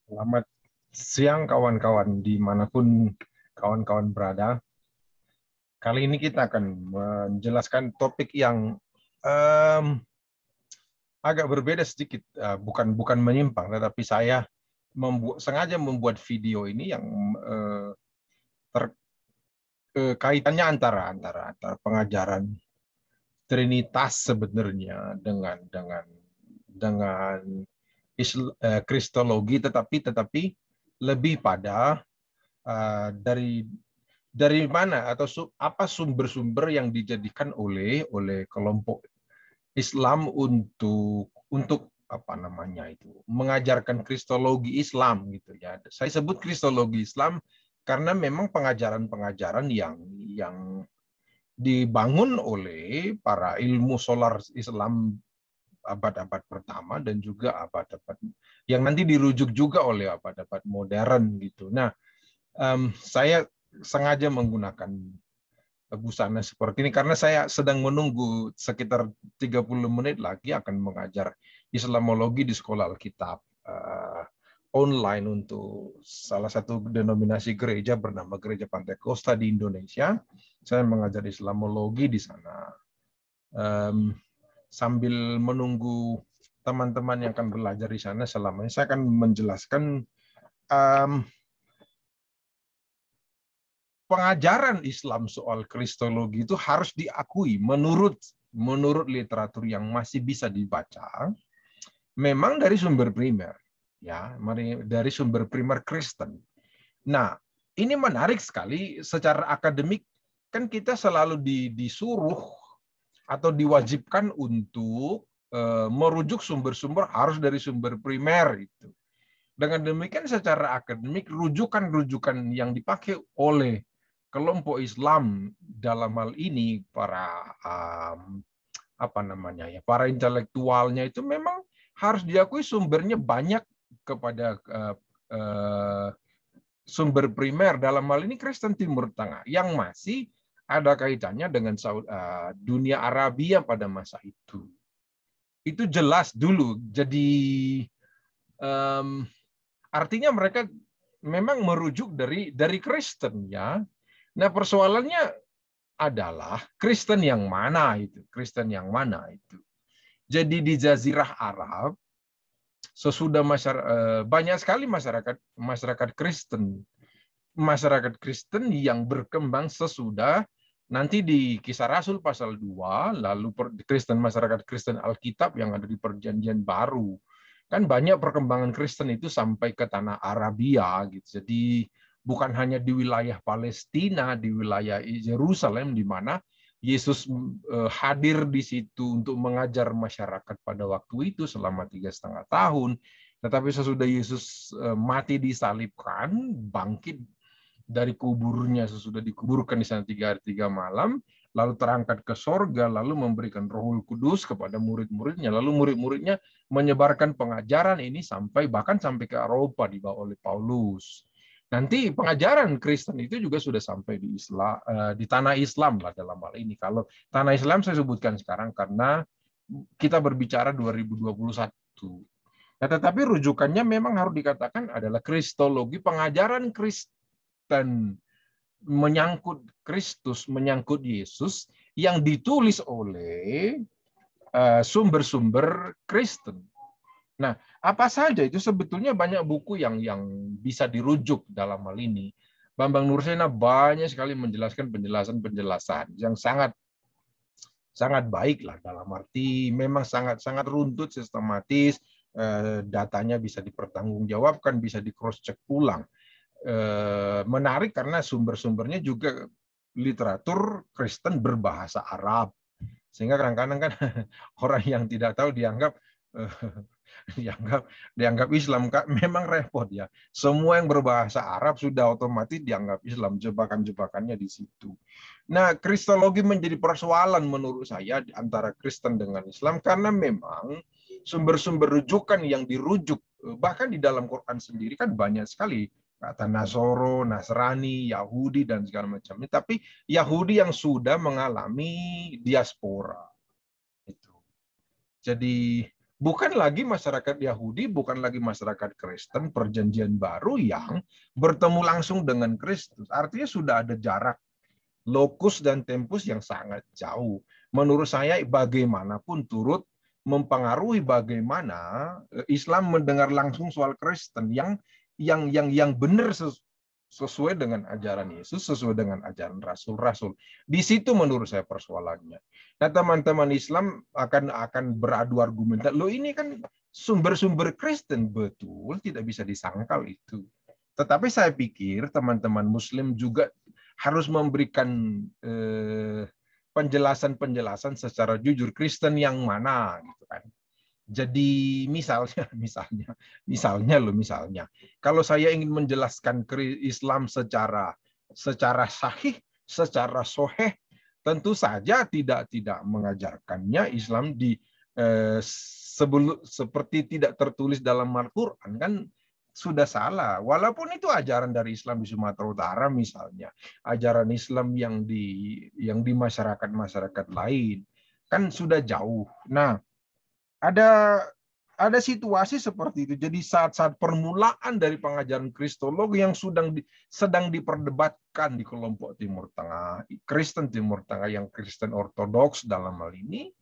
Selamat siang kawan-kawan dimanapun kawan-kawan berada. Kali ini kita akan menjelaskan topik yang em, agak berbeda sedikit, bukan menyimpang, tetapi saya sengaja membuat video ini yang kaitannya antara pengajaran Trinitas sebenarnya dengan Kristologi, tetapi lebih pada dari mana atau apa sumber-sumber yang dijadikan oleh kelompok Islam untuk apa namanya itu mengajarkan kristologi Islam gitu ya. Saya sebut kristologi Islam karena memang pengajaran-pengajaran yang dibangun oleh para ilmu solar Islam abad-abad pertama dan juga abad-abad yang nanti dirujuk juga oleh abad-abad modern gitu. Nah, saya sengaja menggunakan busana seperti ini karena saya sedang menunggu sekitar 30 menit lagi akan mengajar Islamologi di sekolah Alkitab online untuk salah satu denominasi gereja bernama Gereja Pantai Kosta di Indonesia. Saya mengajar Islamologi di sana. Sambil menunggu teman-teman yang akan belajar di sana selama ini, saya akan menjelaskan pengajaran Islam soal kristologi itu harus diakui menurut literatur yang masih bisa dibaca, memang dari sumber primer, ya, dari sumber primer Kristen. Nah, ini menarik sekali secara akademik, kan kita selalu disuruh atau diwajibkan untuk merujuk sumber-sumber harus dari sumber primer itu. Dengan demikian secara akademik rujukan-rujukan yang dipakai oleh kelompok Islam dalam hal ini para intelektualnya itu memang harus diakui sumbernya banyak kepada sumber primer, dalam hal ini Kristen Timur Tengah yang masih ada kaitannya dengan dunia Arabia pada masa itu. Itu jelas dulu. Jadi artinya mereka memang merujuk dari Kristen, ya. Nah, persoalannya adalah Kristen yang mana itu? Kristen yang mana itu? Jadi di Jazirah Arab sesudah banyak sekali masyarakat Kristen yang berkembang sesudah nanti di Kisah Rasul pasal 2, lalu masyarakat Kristen Alkitab yang ada di Perjanjian Baru. Kan banyak perkembangan Kristen itu sampai ke tanah Arabia gitu. Jadi bukan hanya di wilayah Palestina, di wilayah Yerusalem di mana Yesus hadir di situ untuk mengajar masyarakat pada waktu itu selama 3,5 tahun. Tetapi sesudah Yesus mati disalibkan, bangkit dari kuburnya sesudah dikuburkan di sana 3 hari 3 malam, lalu terangkat ke sorga, lalu memberikan Rohul Kudus kepada murid-muridnya, lalu murid-muridnya menyebarkan pengajaran ini bahkan sampai ke Eropa dibawa oleh Paulus. Nanti pengajaran Kristen itu juga sudah sampai di tanah Islam lah dalam hal ini. Kalau tanah Islam saya sebutkan sekarang karena kita berbicara 2021. Nah, tetapi rujukannya memang harus dikatakan adalah kristologi, pengajaran Kristen menyangkut Kristus, menyangkut Yesus yang ditulis oleh sumber-sumber Kristen. Nah, apa saja itu sebetulnya banyak buku yang bisa dirujuk dalam hal ini. Bambang Nursena banyak sekali menjelaskan penjelasan-penjelasan yang sangat baik lah, dalam arti memang sangat runtut, sistematis, datanya bisa dipertanggungjawabkan, bisa di cross check ulang. Menarik karena sumber-sumbernya juga literatur Kristen berbahasa Arab, sehingga kadang-kadang kan orang yang tidak tahu dianggap Islam. Memang repot ya, semua yang berbahasa Arab sudah otomatis dianggap Islam, jebakan-jebakannya di situ. Nah, kristologi menjadi persoalan menurut saya antara Kristen dengan Islam karena memang sumber-sumber rujukan yang dirujuk bahkan di dalam Quran sendiri kan banyak sekali kata Nasoro, Nasrani, Yahudi dan segala macamnya. Tapi Yahudi yang sudah mengalami diaspora itu. Jadi Bukan lagi masyarakat Yahudi, bukan lagi masyarakat Kristen Perjanjian Baru yang bertemu langsung dengan Kristus. Artinya sudah ada jarak lokus dan tempus yang sangat jauh. Menurut saya bagaimanapun turut mempengaruhi bagaimana Islam mendengar langsung soal Kristen yang benar sesuai dengan ajaran Yesus, sesuai dengan ajaran rasul-rasul. Di situ menurut saya persoalannya. Nah, teman-teman Islam akan beradu argumen. Loh, ini kan sumber-sumber Kristen, betul, tidak bisa disangkal itu. Tetapi saya pikir teman-teman Muslim juga harus memberikan penjelasan-penjelasan secara jujur Kristen yang mana, gitu kan. Jadi misalnya, kalau saya ingin menjelaskan Islam secara sahih, secara soheh, tentu saja tidak mengajarkannya Islam seperti tidak tertulis dalam Al-Quran, kan sudah salah. Walaupun itu ajaran dari Islam di Sumatera Utara misalnya, ajaran Islam yang di masyarakat lain, kan sudah jauh. Nah, ada situasi seperti itu. Jadi saat-saat permulaan dari pengajaran Kristologi yang sedang diperdebatkan di kelompok Timur Tengah, Kristen Timur Tengah yang Kristen Ortodoks dalam hal ini,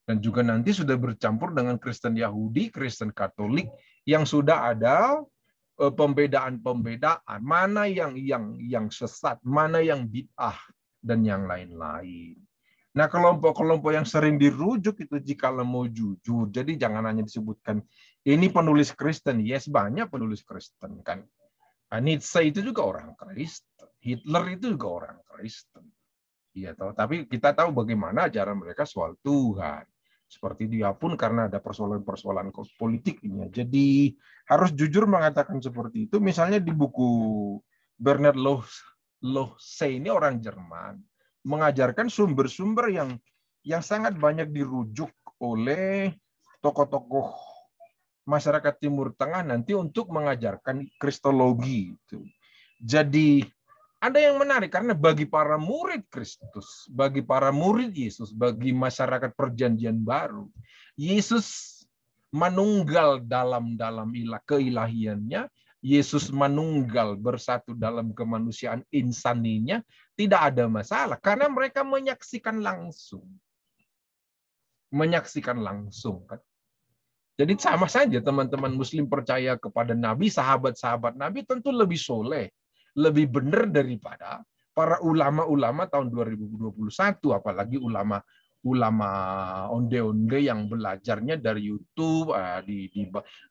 dan juga nanti sudah bercampur dengan Kristen Yahudi, Kristen Katolik yang sudah ada pembedaan-pembedaan, mana yang sesat, mana yang bid'ah, dan yang lain-lain. Nah, kelompok-kelompok yang sering dirujuk itu jika mau jujur. Jadi jangan hanya disebutkan ini penulis Kristen. Yes, banyak penulis Kristen kan. Nietzsche itu juga orang Kristen. Hitler itu juga orang Kristen. Iya, tahu. Tapi kita tahu bagaimana ajaran mereka soal Tuhan. Seperti dia pun karena ada persoalan-persoalan politik ini. Jadi harus jujur mengatakan seperti itu. Misalnya di buku Bernard Lohse, ini orang Jerman, mengajarkan sumber-sumber yang sangat banyak dirujuk oleh tokoh-tokoh masyarakat Timur Tengah nanti untuk mengajarkan Kristologi. Jadi ada yang menarik karena bagi para murid Kristus, bagi para murid Yesus, bagi masyarakat Perjanjian Baru, Yesus manunggal dalam keilahiannya, Yesus manunggal bersatu dalam kemanusiaan insaninya, tidak ada masalah karena mereka menyaksikan langsung kan. Jadi sama saja teman-teman Muslim percaya kepada Nabi, sahabat-sahabat Nabi tentu lebih soleh, lebih benar daripada para ulama-ulama tahun 2021, apalagi ulama onde-onde yang belajarnya dari YouTube,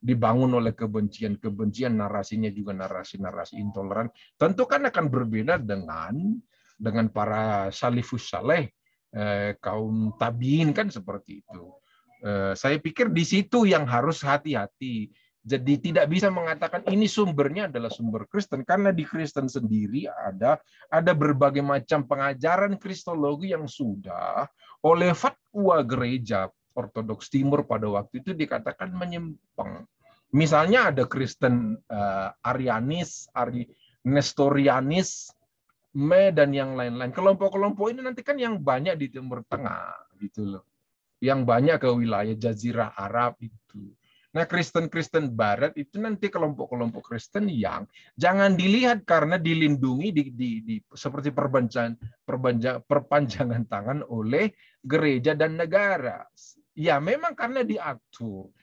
dibangun oleh kebencian, narasinya juga narasi intoleran. Tentu kan akan berbeda dengan para salafus saleh, kaum tabiin kan seperti itu. Saya pikir di situ yang harus hati-hati. Jadi tidak bisa mengatakan ini sumbernya adalah sumber Kristen, karena di Kristen sendiri ada berbagai macam pengajaran Kristologi yang sudah oleh fatwa gereja Ortodoks Timur pada waktu itu dikatakan menyimpang. Misalnya ada Kristen Arianis, Nestorianis, dan yang lain-lain. Kelompok-kelompok ini nanti kan yang banyak di Timur Tengah gitu loh. Yang banyak ke wilayah Jazirah Arab itu. Nah, Kristen Barat itu nanti kelompok-kelompok Kristen yang jangan dilihat karena dilindungi seperti perpanjangan tangan oleh gereja dan negara. Ya, memang karena diatur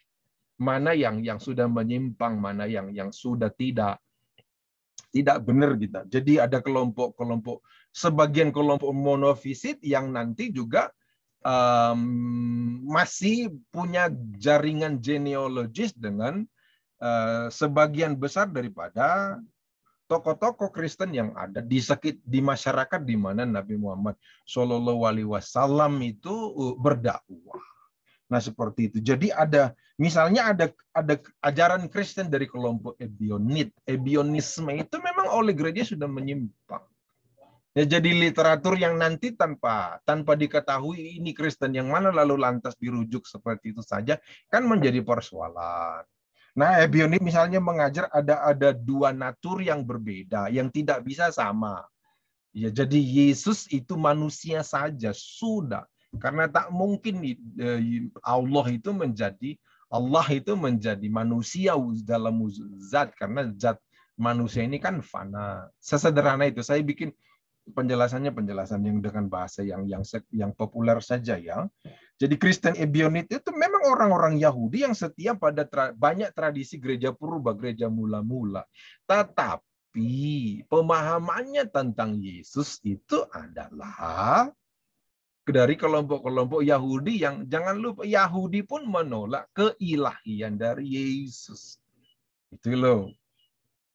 mana yang sudah menyimpang, mana yang sudah tidak benar gitu. Jadi ada sebagian kelompok monofisit yang nanti juga masih punya jaringan genealogis dengan sebagian besar daripada tokoh-tokoh Kristen yang ada di masyarakat di mana Nabi Muhammad SAW itu berdakwah. Nah, seperti itu. Jadi misalnya ada ajaran Kristen dari kelompok Ebionisme itu memang oleh gereja sudah menyimpang. Ya, jadi literatur yang nanti tanpa diketahui ini Kristen yang mana lalu lantas dirujuk seperti itu saja kan menjadi persoalan. Nah, Ebionis misalnya mengajar ada dua natur yang berbeda yang tidak bisa sama. Ya, jadi Yesus itu manusia saja sudah, karena tak mungkin Allah itu menjadi Allah itu menjadi manusia dalam zat, karena zat manusia ini kan fana. Sesederhana itu saya bikin penjelasan yang dengan bahasa yang populer saja ya. Jadi Kristen Ebionit itu memang orang-orang Yahudi yang setia pada banyak tradisi gereja purba, gereja mula-mula. Tetapi pemahamannya tentang Yesus itu adalah dari kelompok-kelompok Yahudi yang, jangan lupa, Yahudi pun menolak keilahian dari Yesus. Itu loh.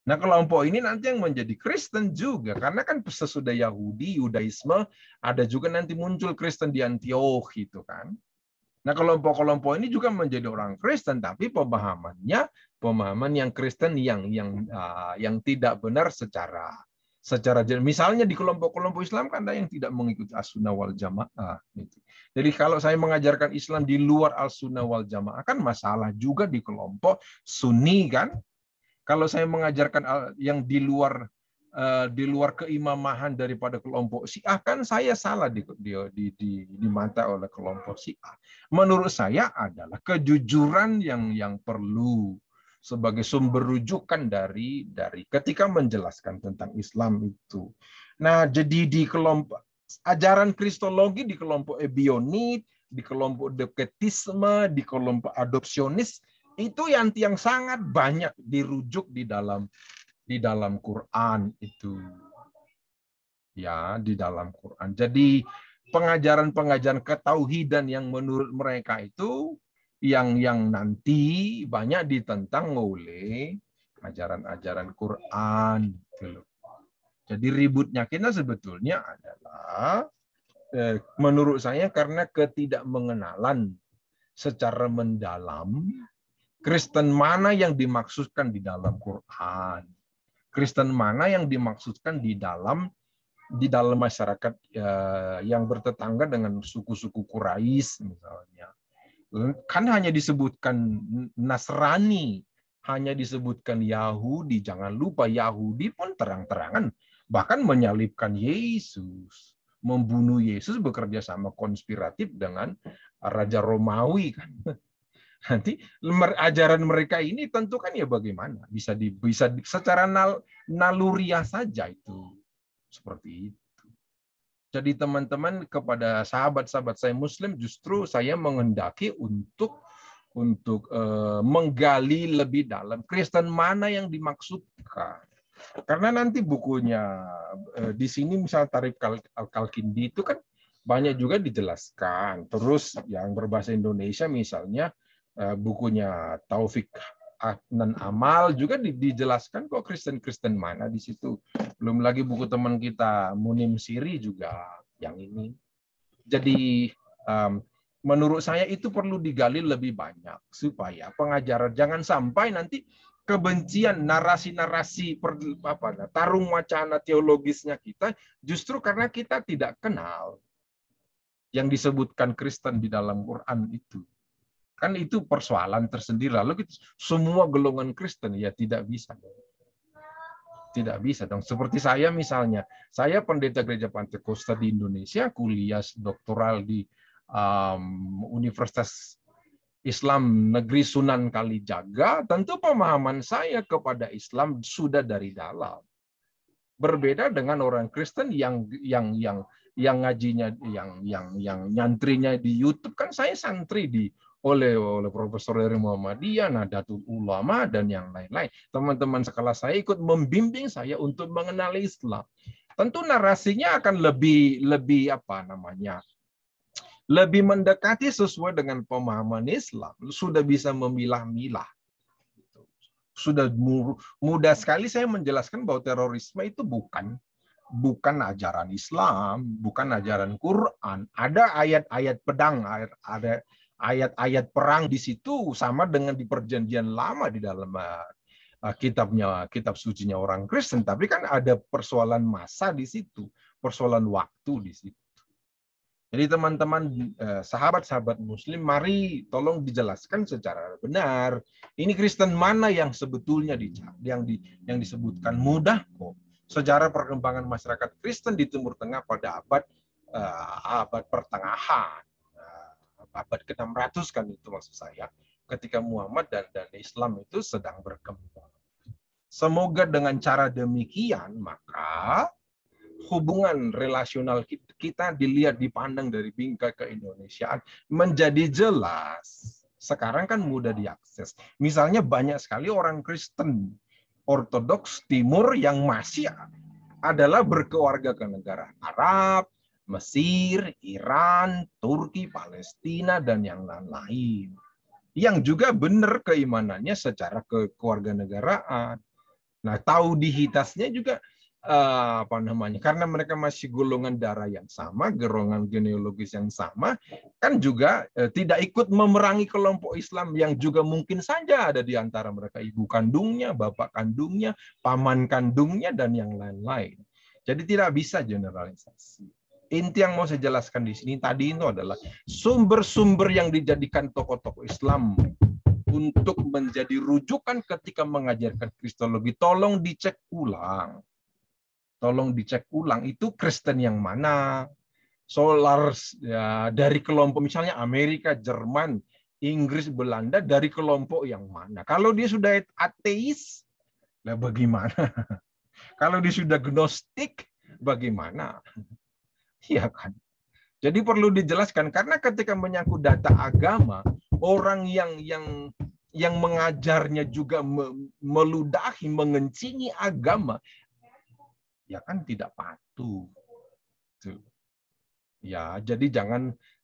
Nah, kelompok ini nanti yang menjadi Kristen juga, karena kan sesudah Yahudi, Yudaisme, ada juga nanti muncul Kristen di Antioch itu kan. Nah, kelompok-kelompok ini juga menjadi orang Kristen, tapi pemahamannya pemahaman yang Kristen yang tidak benar secara misalnya di kelompok-kelompok Islam kan ada yang tidak mengikuti As-Sunnah wal Jamaah. Jadi kalau saya mengajarkan Islam di luar As-Sunnah wal Jamaah kan masalah juga di kelompok Sunni kan. Kalau saya mengajarkan yang di luar keimamahan daripada kelompok Syiah kan saya salah di mata oleh kelompok Syiah. Menurut saya adalah kejujuran yang perlu sebagai sumber rujukan dari ketika menjelaskan tentang Islam itu. Nah, jadi di kelompok ajaran Kristologi, di kelompok Ebionit, di kelompok Deketisme, di kelompok adopsionis itu yang sangat banyak dirujuk di dalam Quran itu. Ya, di dalam Quran. Jadi pengajaran-pengajaran ketauhidan yang menurut mereka itu yang nanti banyak ditentang oleh ajaran-ajaran Quran gitu. Jadi ributnya kita sebetulnya adalah menurut saya karena ketidakmengenalan secara mendalam Kristen mana yang dimaksudkan di dalam Quran. Kristen mana yang dimaksudkan di dalam masyarakat yang bertetangga dengan suku-suku Quraisy misalnya. Kan hanya disebutkan Nasrani, hanya disebutkan Yahudi. Jangan lupa Yahudi pun terang-terangan bahkan menyalibkan Yesus, membunuh Yesus, bekerja sama konspiratif dengan Raja Romawi kan. Nanti ajaran mereka ini tentu kan ya bagaimana bisa secara naluriah saja itu seperti itu. Jadi teman-teman, kepada sahabat-sahabat saya Muslim justru saya menghendaki untuk menggali lebih dalam Kristen mana yang dimaksudkan. Karena nanti bukunya di sini misal Tarikh Al-Kalkindi itu kan banyak juga dijelaskan. Terus yang berbahasa Indonesia misalnya bukunya Taufik dan Amal juga dijelaskan kok Kristen mana di situ. Belum lagi buku teman kita Munim Siri juga yang ini. Jadi menurut saya itu perlu digali lebih banyak supaya pengajaran jangan sampai nanti kebencian narasi-narasi tarung wacana teologisnya kita justru karena kita tidak kenal yang disebutkan Kristen di dalam Quran itu. Kan itu persoalan tersendiri. Lalu semua golongan Kristen ya tidak bisa. Tidak bisa dong. Seperti saya misalnya, saya pendeta gereja Pantekosta di Indonesia, kuliah doktoral di Universitas Islam Negeri Sunan Kalijaga, tentu pemahaman saya kepada Islam sudah dari dalam. Berbeda dengan orang Kristen yang ngajinya yang nyantrinya di YouTube kan saya santri oleh Profesor dari Muhammadiyah, Nahdlatul Ulama dan yang lain-lain. Teman-teman sekelas saya ikut membimbing saya untuk mengenali Islam. Tentu narasinya akan lebih lebih mendekati sesuai dengan pemahaman Islam. Sudah bisa memilah-milah. Sudah mudah sekali saya menjelaskan bahwa terorisme itu bukan ajaran Islam, bukan ajaran Quran. Ada ayat-ayat pedang, ada ayat-ayat perang di situ sama dengan di Perjanjian Lama di dalam kitab sucinya orang Kristen. Tapi kan ada persoalan masa di situ, persoalan waktu di situ. Jadi teman-teman, sahabat-sahabat Muslim, mari tolong dijelaskan secara benar. Ini Kristen mana yang sebetulnya yang disebutkan mudah kok. Sejarah perkembangan masyarakat Kristen di Timur Tengah pada abad pertengahan, abad ke-600 kan itu maksud saya. ketika Muhammad dan Islam itu sedang berkembang. Semoga dengan cara demikian, maka hubungan relasional kita dilihat, dipandang dari bingkai keindonesiaan menjadi jelas. Sekarang kan mudah diakses. Misalnya banyak sekali orang Kristen Ortodoks Timur yang masih adalah berkeluarga ke negara Arab, Mesir, Iran, Turki, Palestina, dan yang lain-lain. Yang juga benar keimanannya secara kewarganegaraan. Nah, tauhiditasnya juga karena mereka masih golongan darah yang sama, golongan genealogis yang sama, kan juga tidak ikut memerangi kelompok Islam yang juga mungkin saja ada di antara mereka ibu kandungnya, bapak kandungnya, paman kandungnya, dan yang lain-lain. Jadi tidak bisa generalisasi. Inti yang mau saya jelaskan di sini tadi itu adalah sumber-sumber yang dijadikan tokoh-tokoh Islam untuk menjadi rujukan ketika mengajarkan kristologi, tolong dicek ulang. Tolong dicek ulang, itu Kristen yang mana? Solars ya, dari kelompok misalnya Amerika, Jerman, Inggris, Belanda, dari kelompok yang mana? Kalau dia sudah ateis, nah bagaimana? Kalau dia sudah gnostik, bagaimana? Iya kan? Jadi perlu dijelaskan, karena ketika menyangkut data agama, orang yang mengajarnya juga meludahi, mengencingi agama, ya kan tidak patuh. Ya, jadi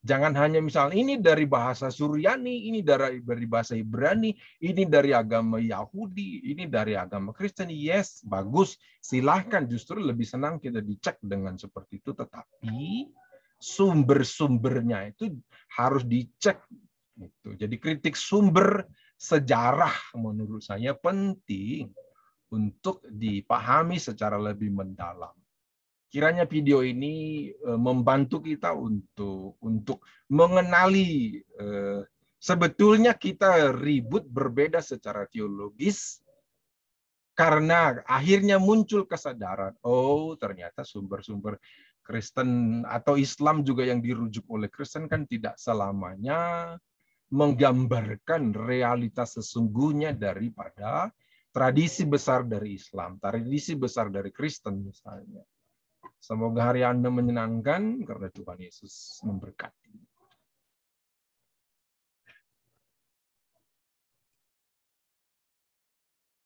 jangan hanya misalnya ini dari bahasa Suryani, ini dari bahasa Ibrani, ini dari agama Yahudi, ini dari agama Kristen. Yes, bagus, silahkan. Justru lebih senang kita dicek dengan seperti itu, tetapi sumber-sumbernya itu harus dicek. Jadi kritik sumber sejarah menurut saya penting untuk dipahami secara lebih mendalam. Kiranya video ini membantu kita untuk mengenali sebetulnya kita ribut berbeda secara teologis, karena akhirnya muncul kesadaran, oh ternyata sumber-sumber Kristen atau Islam juga yang dirujuk oleh Kristen kan tidak selamanya menggambarkan realitas sesungguhnya daripada tradisi besar dari Islam, tradisi besar dari Kristen misalnya. Semoga hari Anda menyenangkan karena Tuhan Yesus memberkati.